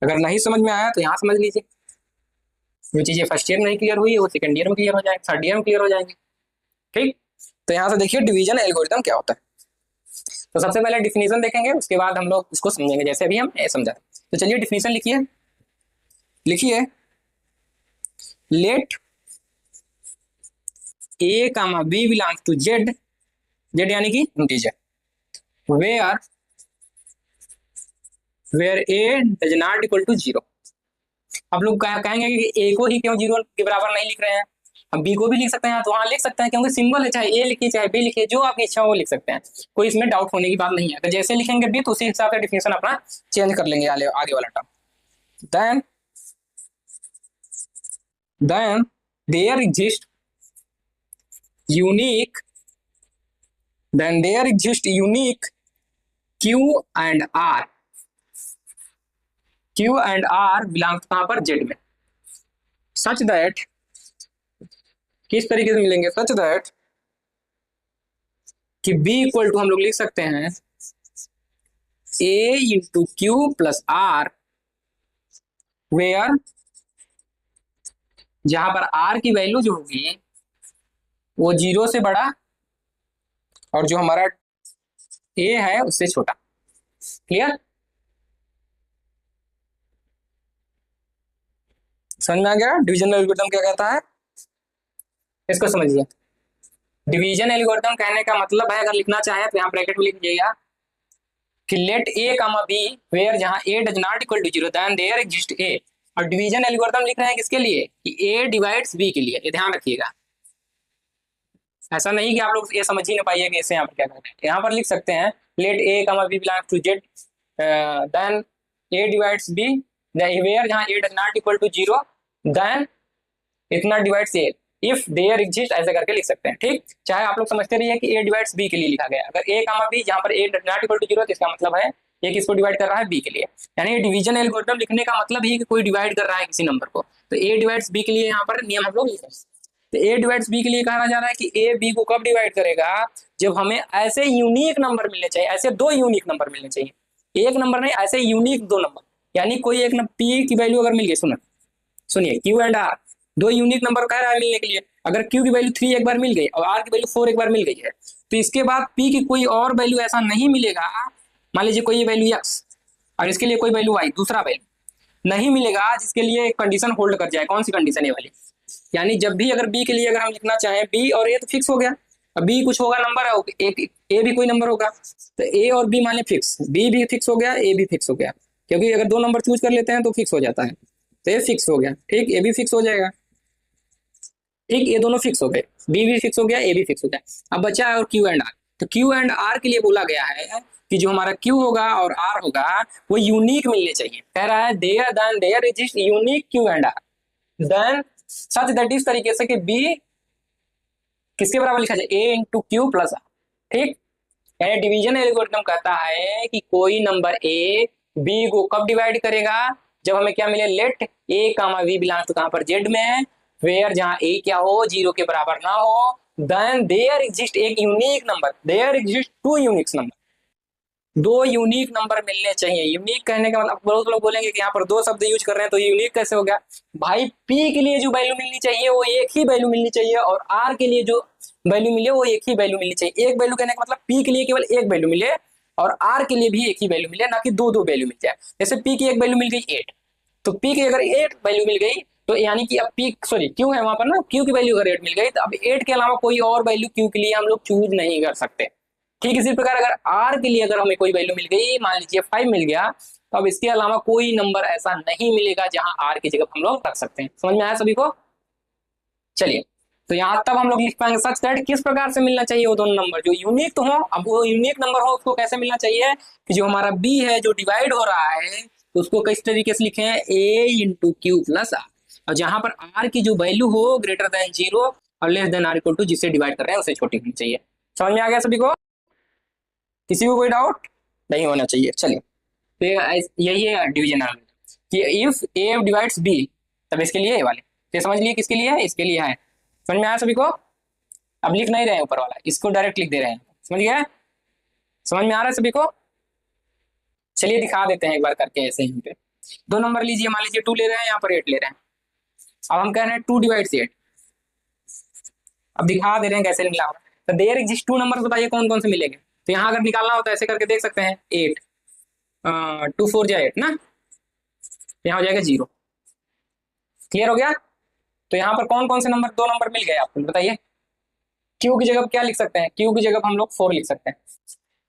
अगर नहीं समझ में आया तो यहाँ समझ लीजिए, जो चीजें फर्स्ट ईयर में नहीं क्लियर हुई वो सेकंड ईयर में क्लियर हो जाएंगे, थर्ड ईयर में क्लियर हो जाएंगे। ठीक, तो यहाँ से देखिए डिवीजन एल्गोरिथम क्या होता है। तो सबसे पहले डिफिनीशन देखेंगे, उसके बाद हम लोग इसको समझेंगे, जैसे अभी हम समझा। तो चलिए डिफिनीशन लिखिए, लिखिए, let A comma B belongs to Z, Z यानी कि integer, where A does not equal to zero. अब लोग कहेंगे कि ए को ही क्यों जीरो के बराबर नहीं लिख रहे हैं, अब बी को भी लिख सकते हैं, तो वहां लिख सकते हैं, क्योंकि सिंबल है, चाहे ए लिखिए चाहे बी लिखिए, जो आपकी इच्छा हो वो लिख सकते हैं, कोई इसमें डाउट होने की बात नहीं है। अगर जैसे लिखेंगे बी तो उसी हिसाब से डिफिनेशन अपना चेंज कर लेंगे आगे वाला term. Then there exist unique Q and R, Q and R belong कहां पर, जेड में, सच दैट, किस तरीके से मिलेंगे, सच दैट कि B इक्वल टू हम लोग लिख सकते हैं A into q plus r, where जहां पर R की वैल्यू जो होगी वो जीरो से बड़ा और जो हमारा A है उससे छोटा। क्लियर? समझ में आ गया डिवीजन एल्गोरिथम क्या कहता है? इसको समझिए, डिवीजन एल्गोरिथम कहने का मतलब है, अगर लिखना चाहे तो यहाँ ब्रैकेट में लिख लीजिएगा कि let A comma b where जहां a does not equal to zero then there exist a. और डिवीजन एल्गोरिथम लिख रहे हैं किसके लिए, कि ए डिवाइड्स बी के लिए, ये ध्यान रखिएगा। ऐसा नहीं कि आप लोग ये समझ ही ना पाइए कि इसे यहाँ पर क्या करना है। यहाँ पर लिख सकते हैं let a comma b belong to z then a divides b where जहाँ a does not equal to zero then इतना divides a if there exist, ऐसे करके लिख सकते हैं। ठीक, चाहे आप लोग समझते रहिए कि ए डिवाइड्स बी के लिए लिखा गया, अगर ए कमा बी जहाँ पर a does not equal to zero तो इसका मतलब है ए किसको डिवाइड कर रहा है, बी के लिए। यानी डिवीजन एल्गोरिथम लिखने का मतलब ही कि कोई डिवाइड कर रहा है किसी नंबर को, तो ए डिवाइड्स बी के लिए यहाँ पर नियम हम लोग लिख सकते हैं। तो ए डिवाइड्स बी के लिए कहा जा रहा है कि ए बी को कब डिवाइड करेगा, जब हमें ऐसे यूनिक नंबर मिलने चाहिए, ऐसे दो यूनिक नंबर मिलने चाहिए, एक नंबर नहीं ऐसे यूनिक दो नंबर। यानी कोई एक पी की वैल्यू अगर मिल गई, सुनिए क्यू एंड आर दो यूनिक नंबर कह रहा है मिलने के लिए, अगर क्यू की वैल्यू 3 एक बार मिल गई और आर की वैल्यू 4 एक बार मिल गई है, तो इसके बाद पी की कोई और वैल्यू ऐसा नहीं मिलेगा, मान लीजिए कोई वैल्यू एक्स और इसके लिए कोई वैल्यू वाई, दूसरा वैल्यू नहीं मिलेगा जिसके लिए कंडीशन होल्ड कर जाए। कौन सी कंडीशन है वाली, यानी जब भी अगर बी के लिए अगर हम लिखना चाहें, बी और ए तो फिक्स हो गया, अब बी कुछ होगा नंबर है, एक ए भी कोई नंबर होगा, तो ए और बी माने फिक्स, बी भी फिक्स हो गया, ए भी फिक्स हो गया, क्योंकि अगर दो नंबर चूज कर लेते हैं तो फिक्स हो जाता है, तो ये फिक्स हो गया। ठीक, ए भी फिक्स हो जाएगा। ठीक, ये दोनों फिक्स हो गए, बी भी फिक्स हो गया, ए भी फिक्स हो गया। अब बचा है और क्यू एंड आर, तो क्यू एंड आर के लिए बोला गया है कि जो हमारा क्यू होगा और आर होगा वो यूनिक मिलने चाहिए। कह रहा है there then there exist unique q and r then such that इस तरीके से कि बी किसके बराबर लिखा जाए, a into q plus r. ठीक, यानी डिवीजन एल्गोरिथम कहता है कि कोई नंबर ए बी को कब डिवाइड करेगा, जब हमें क्या मिले, let A comma B belongs to कहां पर, जेड में, वेयर जहां ए क्या हो, जीरो के बराबर ना हो, देन देयर एग्जिस्ट एक unique number, there exist two unique number, दो यूनिक नंबर मिलने चाहिए। यूनिक कहने का मतलब बहुत लोग बोलेंगे कि यहाँ पर दो शब्द यूज कर रहे हैं तो यूनिक कैसे हो गया, भाई पी के लिए जो वैल्यू मिलनी चाहिए वो एक ही वैल्यू मिलनी चाहिए और आर के लिए जो वैल्यू मिले वो एक ही वैल्यू मिलनी चाहिए। एक वैल्यू कहने का मतलब पी के लिए केवल एक वैल्यू मिले और आर के लिए भी एक ही वैल्यू मिले, ना कि दो दो वैल्यू मिल जाए। जैसे पी की एक वैल्यू मिल गई 8, तो पी की अगर 8 वैल्यू मिल गई तो यानी कि अब पी सॉरी क्यू है वहां पर ना, क्यू की वैल्यू अगर 8 मिल गई तो अब 8 के अलावा कोई और वैल्यू क्यू के लिए हम लोग चूज नहीं कर सकते। ठीक, इसी प्रकार अगर आर के लिए अगर हमें कोई वैल्यू मिल गई, मान लीजिए 5 मिल गया, तो अब इसके अलावा कोई नंबर ऐसा नहीं मिलेगा जहां आर की जगह हम लोग रख सकते हैं। समझ में आया सभी को? चलिए, तो यहाँ तब हम लोग लिख पाएंगे सच दैट किस प्रकार से मिलना चाहिए वो दोनों नंबर जो यूनिक तो हो। अब वो यूनिक नंबर हो उसको कैसे मिलना चाहिए कि जो हमारा बी है जो डिवाइड हो रहा है तो उसको किस तरीके से लिखे, a into q plus r, और जहां पर आर की जो वैल्यू हो ग्रेटर देन जीरो और less than r equal to जिससे डिवाइड कर रहे हैं उसे छोटी होनी चाहिए। समझ में आ गया सभी को? किसी को कोई डाउट नहीं होना चाहिए। चलिए, तो यही है डिवीजन कि इफ ए डिवाइड्स बी, तब इसके लिए ए वाले, तो समझ लिए किसके लिए है, इसके लिए है। समझ में आया सभी को? अब लिख नहीं रहे हैं ऊपर वाला, इसको डायरेक्ट लिख दे रहे हैं। समझ गया? समझ में आ रहा है सभी को? चलिए दिखा देते हैं एक बार करके ऐसे यहाँ पे। दो नंबर लीजिए, मान लीजिए 2 ले रहे हैं, यहाँ पर 8 ले रहे हैं। अब हम कह रहे हैं 2 डिवाइड्स 8। अब दिखा दे रहे हैं कैसे निकला। तो देयर एग्जिस्ट 2 नंबर बताइए कौन कौन से मिलेंगे। तो यहाँ अगर निकालना हो तो ऐसे करके देख सकते हैं, 8 2 4 जा 8 ना, यहाँ हो जाएगा 0। क्लियर हो गया? तो यहाँ पर कौन कौन से नंबर, दो नंबर मिल गए आपको, बताइए। क्यू की जगह क्या लिख सकते हैं, क्यू की जगह हम लोग 4 लिख सकते हैं।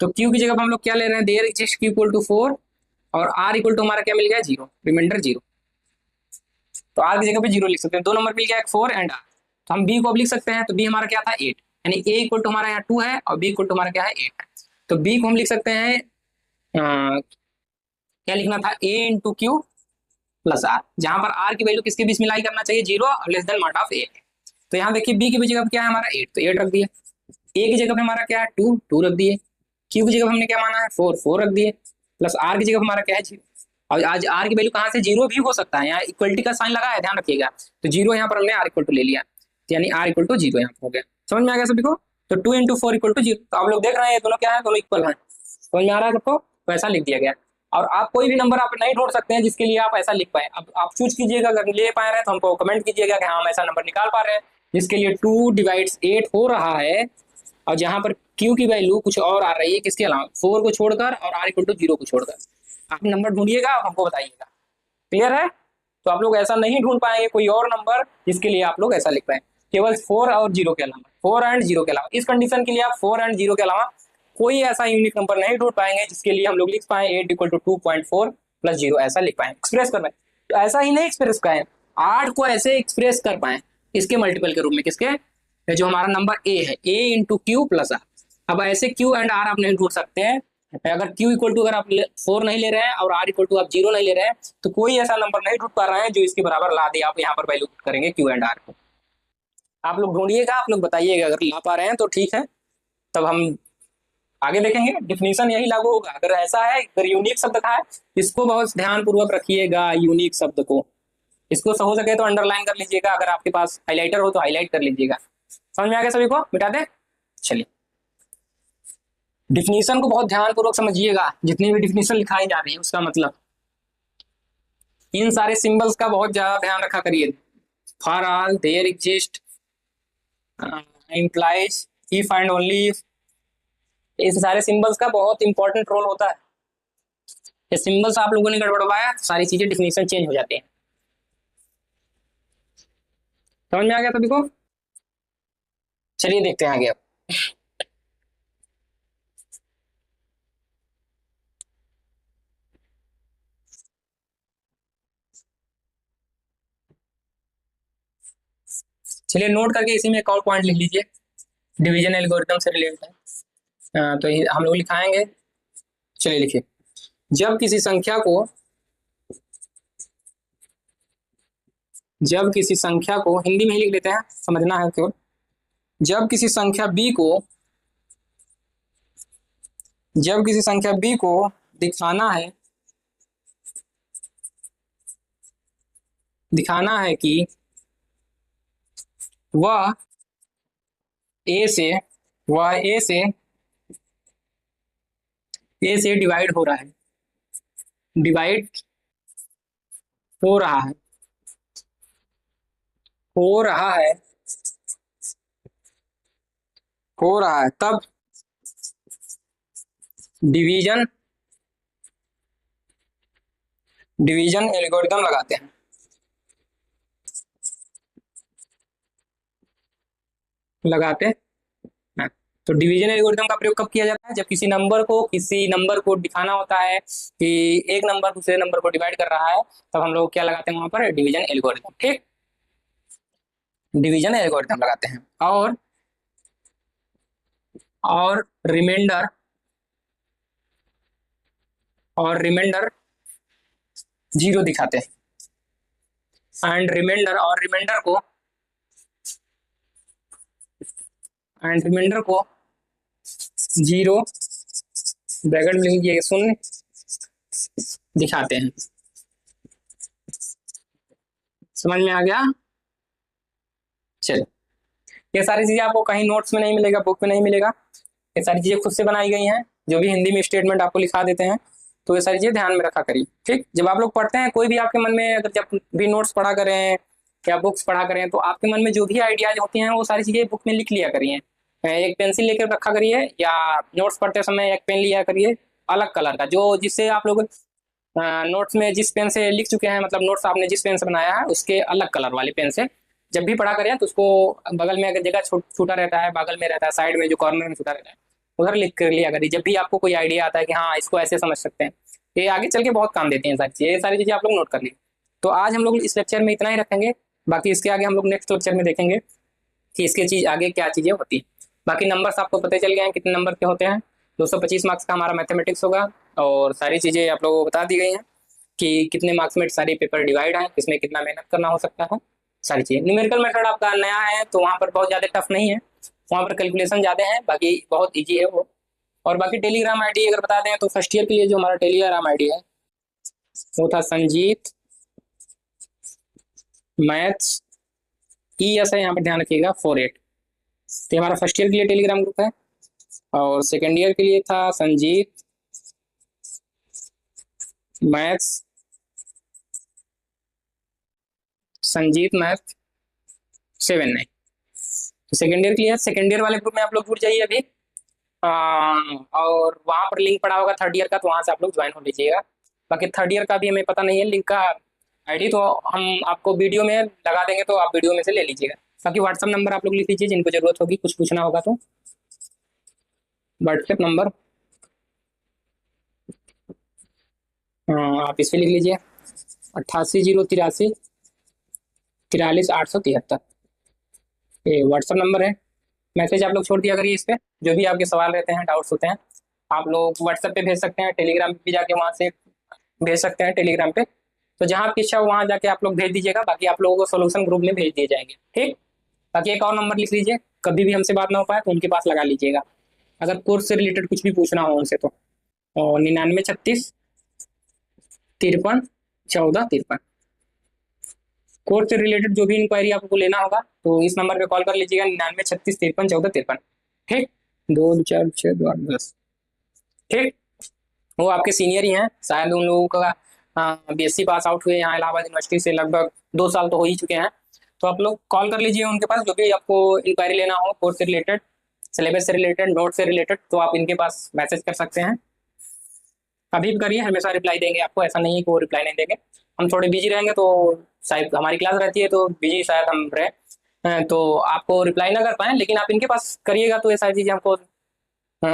तो क्यू की जगह हम लोग क्या ले रहे हैं, there exist q equal to 4 और आर इक्वल टू हमारा क्या मिल गया, 0, रिमाइंडर 0। तो आर की जगह पे 0 लिख सकते हैं। दो नंबर मिल गया, 4 एंड आर। तो हम बी को अब लिख सकते हैं, तो बी हमारा क्या था 8, यानी ए इक्वल टू हमारा यहाँ 2 है और बी इक्वल टू हमारा क्या है 8 है। तो बी को हम लिख सकते हैं क्या लिखना था, ए इंटू क्यू प्लस आर, जहां पर आर की वैल्यू किसके बीच मिलाई करना चाहिए, 0 लेस देन मॉड ऑफ ए। तो यहाँ देखिए बी की जगह क्या है हमारा 8, तो 8 रख दिए। ए की जगह पे हमारा क्या है 2, 2 रख दिए। क्यू की जगह हमने क्या माना है 4, 4 रख दिए। प्लस आर की जगह हमारा क्या है 0। और आज आर की वैल्यू कहाँ से, 0 भी हो सकता है, यहाँ इक्वलिटी का साइन लगा है, ध्यान रखिएगा। तो 0 यहाँ पर हमने आर इक्वल टू ले लिया, यानी आर इक्वल टू 0 यहाँ पर हो गया। समझ में आ गया सभी को? तो 2 इंटू 4 इक्वल टू 0। तो आप लोग देख रहे हैं ये दोनों क्या है, दोनों इक्वल है। समझ में आ रहा है सबको? तो ऐसा लिख दिया गया। और आप कोई भी नंबर आप नहीं ढूंढ सकते हैं जिसके लिए आप ऐसा लिख पाए। अब आप चूज कीजिएगा, अगर ले पा रहे हैं तो हमको कमेंट कीजिएगा कि हाँ हम ऐसा नंबर निकाल पा रहे हैं जिसके लिए 2 डिवाइड्स 8 हो रहा है और जहां पर क्यू की वैल्यू कुछ और आ रही है, किसके अलावा 4 को छोड़कर और आर इक्वल टू 0 को छोड़कर। आप नंबर ढूंढिएगा और हमको बताइएगा। क्लियर है? तो आप लोग ऐसा नहीं ढूंढ पाएंगे कोई और नंबर जिसके लिए आप लोग ऐसा लिख पाए, केवल 4 और 0 के अलावा, 4 एंड 0 के अलावा। इस कंडीशन के लिए आप 4 एंड 0 के अलावा कोई ऐसा यूनिक नंबर नहीं ढूंढ पाएंगे जिसके लिए हम लोग लिख पाए 8 इक्वल टू 2.4 प्लस 0 ऐसा लिख पाए, एक्सप्रेस कर पाए। तो ऐसा ही नहीं एक्सप्रेस पाए, 8 को ऐसे एक्सप्रेस कर पाए इसके मल्टीपल के रूप में, किसके ये जो हमारा नंबर ए है, ए इंटू क्यू प्लस आर। अब ऐसे क्यू एंड आर आप नहीं ढूंढ सकते हैं। अगर क्यू इक्वल टू अगर आप 4 नहीं ले रहे हैं और आर इक्वल टू आप 0 नहीं ले रहे हैं, तो कोई ऐसा नंबर नहीं ढूंढ पा रहे हैं जो इसके बराबर ला दे। आप यहाँ पर वैल्यू करेंगे क्यू एंड आर को, आप लोग ढूंढिएगा, आप लोग बताइएगा, अगर ला पा रहे हैं तो ठीक है, तब हम आगे देखेंगे। डिफिनीशन यही लागू होगा। अगर ऐसा है, अगर यूनिक शब्द का है, इसको बहुत ध्यान पूर्वक रखिएगा, यूनिक शब्द को, इसको हो सके तो अंडरलाइन कर लीजिएगा, अगर आपके पास हाईलाइटर हो तो हाईलाइट कर लीजिएगा। समझ में आ गया सभी को? मिटा दे। चलिए, डिफिनीशन को बहुत ध्यान पूर्वक समझिएगा, जितनी भी डिफिनीशन लिखाई जा रही है उसका मतलब, इन सारे सिंबल्स का बहुत ज्यादा ध्यान रखा करिए। For all, there exist, implies, if and only, इस सारे सिंबल्स का बहुत इंपॉर्टेंट रोल होता है। ये सिंबल्स आप लोगों ने गड़बड़वाया, सारी चीजें डिफिनीशन चेंज हो जाती है। समझ में आ गया सभी को? चलिए देखते हैं आगे अब। चलिए नोट करके इसी में एक और पॉइंट लिख लीजिए, डिवीजन एल्गोरिथम से रिलेटेड है। तो हम लोग लिखाएंगे। चलिए लिखिए, जब किसी संख्या को हिंदी में ही लिख लेते हैं, समझना है केवल। जब किसी संख्या b को दिखाना है कि वह a से डिवाइड हो रहा है, डिवाइड हो रहा है हो रहा है हो रहा है तब डिवीजन एल्गोरिथम लगाते हैं। हाँ, तो डिवीजन एल्गोरिथम का प्रयोग कब किया जाता है? जब किसी नंबर को दिखाना होता है कि एक नंबर दूसरे नंबर को डिवाइड कर रहा है, तब हम लोग क्या लगाते हैं वहां पर? Division algorithm. ठीक, डिवीजन एल्गोरिथम लगाते हैं। और रिमाइंडर 0 दिखाते हैं। एंड रिमाइंडर को 0 ब्रैकेट में लिखिए, शून्य दिखाते हैं। समझ में आ गया? चलो, ये सारी चीजें आपको कहीं नोट्स में नहीं मिलेगा, बुक में नहीं मिलेगा, ये सारी चीजें खुद से बनाई गई हैं, जो भी हिंदी में स्टेटमेंट आपको लिखा देते हैं। तो ये सारी चीजें ध्यान में रखा करिए। ठीक, जब आप लोग पढ़ते हैं, कोई भी आपके मन में, अगर जब भी नोट्स पढ़ा करें या बुक्स पढ़ा करें, तो आपके मन में जो भी आइडियाज होती हैं वो सारी चीजें बुक में लिख लिया करिए। एक पेंसिल लेकर रखा करिए, या नोट्स पढ़ते समय एक पेन लिया करिए अलग कलर का, जो जिससे आप लोग नोट्स में जिस पेन से लिख चुके हैं, मतलब नोट्स आपने जिस पेन से बनाया है उसके अलग कलर वाले पेन से जब भी पढ़ा करें, तो उसको बगल में अगर जगह छूटा रहता है, बगल में रहता है, साइड में जो कॉर्नर में छूटा रहता है, उधर लिख कर लिया करिए। जब भी आपको कोई आइडिया आता है कि हाँ इसको ऐसे समझ सकते हैं, ये आगे चल के बहुत काम देते हैं सारी चीजें। ये सारी चीजें आप लोग नोट कर लीजिए। तो आज हम लोग इस लेक्चर में इतना ही रखेंगे, बाकी इसके आगे हम लोग नेक्स्ट लेक्चर में देखेंगे कि इसके चीज आगे क्या चीजें होती हैं। बाकी नंबर्स आपको पता चल गए हैं कितने नंबर के होते हैं। 225 मार्क्स का हमारा मैथमेटिक्स होगा, और सारी चीजें आप लोगों को बता दी गई हैं कि कितने मार्क्स में सारे पेपर डिवाइड हैं, किसमें कितना मेहनत करना हो सकता है, सारी चीजें। न्यूमेरिकल मेथड आपका नया है तो वहाँ पर बहुत ज़्यादा टफ नहीं है, वहाँ पर कैलकुलेशन ज़्यादा है, बाकी बहुत इजी है वो। और बाकी टेलीग्राम आईडी अगर बता दें, तो फर्स्ट ईयर के लिए जो हमारा टेलीग्राम आईडी है वो था संजीत मैथ्स ES है, यहाँ पर ध्यान रखिएगा 48। तो हमारा फर्स्ट ईयर के लिए टेलीग्राम ग्रुप है, और सेकेंड ईयर के लिए था संजीत मैथ्स 79। तो सेकेंड ईयर के लिए, सेकेंड ईयर वाले ग्रुप में आप लोग जुड़ जाइए अभी। और वहाँ पर लिंक पड़ा होगा थर्ड ईयर का, तो वहाँ से आप लोग ज्वाइन हो लीजिएगा। बाकी थर्ड ईयर का भी हमें पता नहीं है लिंक का आईडी, तो हम आपको वीडियो में लगा देंगे, तो आप वीडियो में से ले लीजिएगा। बाकी व्हाट्सअप नंबर आप लोग लिख लीजिए, जिनको जरूरत होगी, कुछ पूछना होगा तो। व्हाट्सएप नंबर आप इस पर लिख लीजिए, 88 083 43 873, ये व्हाट्सअप नंबर है। मैसेज आप लोग छोड़ दिया करिए इस पे, जो भी आपके सवाल रहते हैं, डाउट्स होते हैं, आप लोग व्हाट्सएप पे भेज सकते हैं, टेलीग्राम पे भी जाके वहां से भेज सकते हैं टेलीग्राम पे। तो जहाँ आपकी इच्छा हो वहां जाके आप लोग भेज दीजिएगा, बाकी आप लोगों को सोल्यूशन ग्रुप में भेज दिए जाएंगे, ठीक। बाकी एक और नंबर लिख लीजिए, कभी भी हमसे बात ना हो पाए तो उनके पास लगा लीजिएगा, अगर कोर्स से रिलेटेड कुछ भी पूछना हो उनसे तो। और 9936 53 14 53, कोर्स से रिलेटेड जो भी इंक्वायरी आपको लेना होगा तो इस नंबर पे कॉल कर लीजिएगा, 9936 53 14 53, ठीक। 2 4 6 2 8 10, ठीक। वो आपके सीनियर ही हैं, शायद उन लोगों का बीएससी पास आउट हुए यहाँ इलाहाबाद यूनिवर्सिटी से, लगभग 2 साल तो हो ही चुके हैं। तो आप लोग कॉल कर लीजिए उनके पास, जो भी आपको इंक्वायरी लेना हो कोर्स से रिलेटेड, सिलेबस से रिलेटेड, नोट से रिलेटेड, तो आप इनके पास मैसेज कर सकते हैं। अभी भी करिए, हमेशा रिप्लाई देंगे आपको, ऐसा नहीं है कि वो रिप्लाई नहीं देंगे। हम थोड़े बिजी रहेंगे तो शायद हमारी क्लास रहती है तो बिजी शायद हम रहे, तो आपको रिप्लाई ना कर पाए, लेकिन आप इनके पास करिएगा तो ये सारी चीज़ें हमको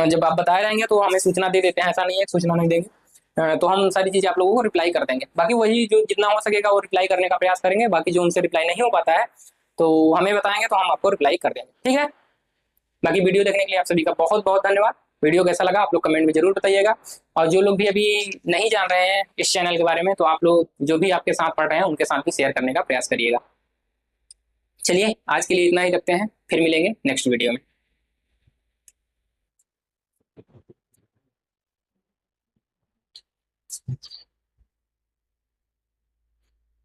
जब आप बताए रहेंगे तो हमें सूचना दे देते हैं, ऐसा नहीं है सूचना नहीं देंगे। तो हम सारी चीज़ें आप लोगों को रिप्लाई कर देंगे, बाकी वही जो जितना हो सकेगा वो रिप्लाई करने का प्रयास करेंगे, बाकी जो उनसे रिप्लाई नहीं हो पाता है तो हमें बताएंगे तो हम आपको रिप्लाई कर देंगे, ठीक है। बाकी वीडियो देखने के लिए आप सभी का बहुत बहुत धन्यवाद। वीडियो कैसा लगा आप लोग कमेंट में जरूर बताइएगा, और जो लोग भी अभी नहीं जान रहे हैं इस चैनल के बारे में तो आप लोग जो भी आपके साथ पढ़ रहे हैं उनके साथ भी शेयर करने का प्रयास करिएगा। चलिए आज के लिए इतना ही रखते हैं, फिर मिलेंगे नेक्स्ट वीडियो में।